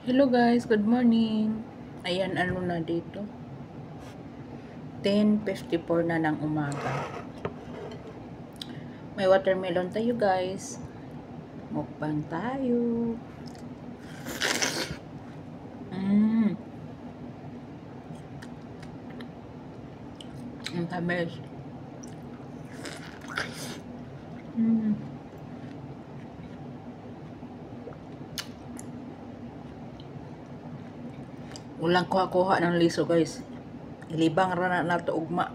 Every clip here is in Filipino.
Hello guys, good morning. Ayan, ano na dito? 10:54 na ng umaga. May watermelon tayo guys. Mukbang tayo. Ang tamis. Ulang kuha-kuha ng liso guys. Ilibang ra na nato ugma.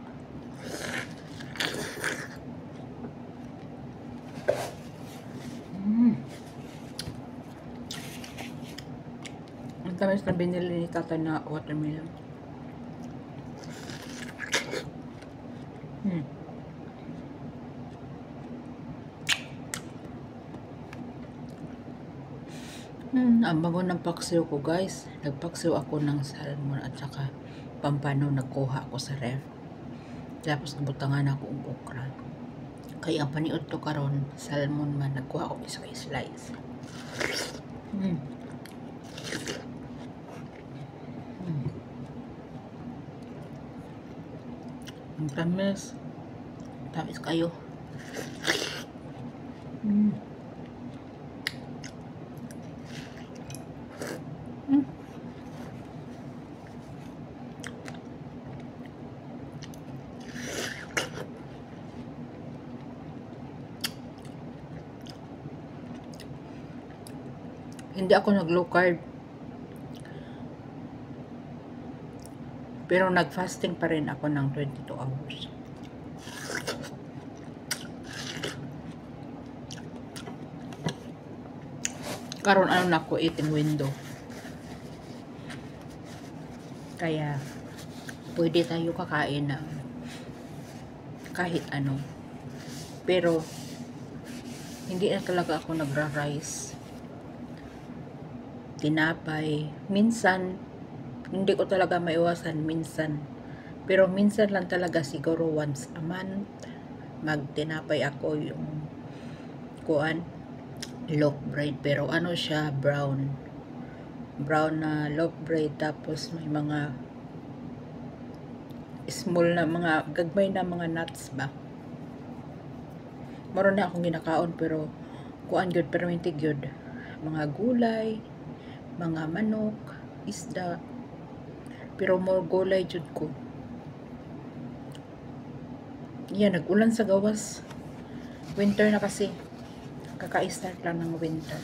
Ang tamis na binili ni tatay na watermelon. Ang bango ng paksiw ko guys. Nagpaksiw ako ng salmon at saka pampano, nagkuha ako sa ref. Tapos nabutangan ako ng okra. Kaya ang paniod to karon salmon man, nagkuha ako isa slice. Ang tamis. Tamis kayo. Hindi ako nag-low carb. Pero nag-fasting pa rin ako ng 22 hours. Karon ano na ako, eating window. Kaya pwede tayo kakain ng kahit ano. Pero hindi na talaga ako nagra-rice. Tinapay. Minsan, hindi ko talaga maiwasan minsan. Pero minsan lang talaga, siguro once a month, magtinapay ako yung loaf bread. Pero ano siya, brown na loaf bread. Tapos may mga small na mga, gagmay na mga nuts ba. Maroon na akong ginakaon pero good, pero hindi good. Mga gulay, mga manok, isda. Pero more gulay jud ko. Yan, nag-ulan sa gawas. Winter na kasi. Kaka-start lang ng winter.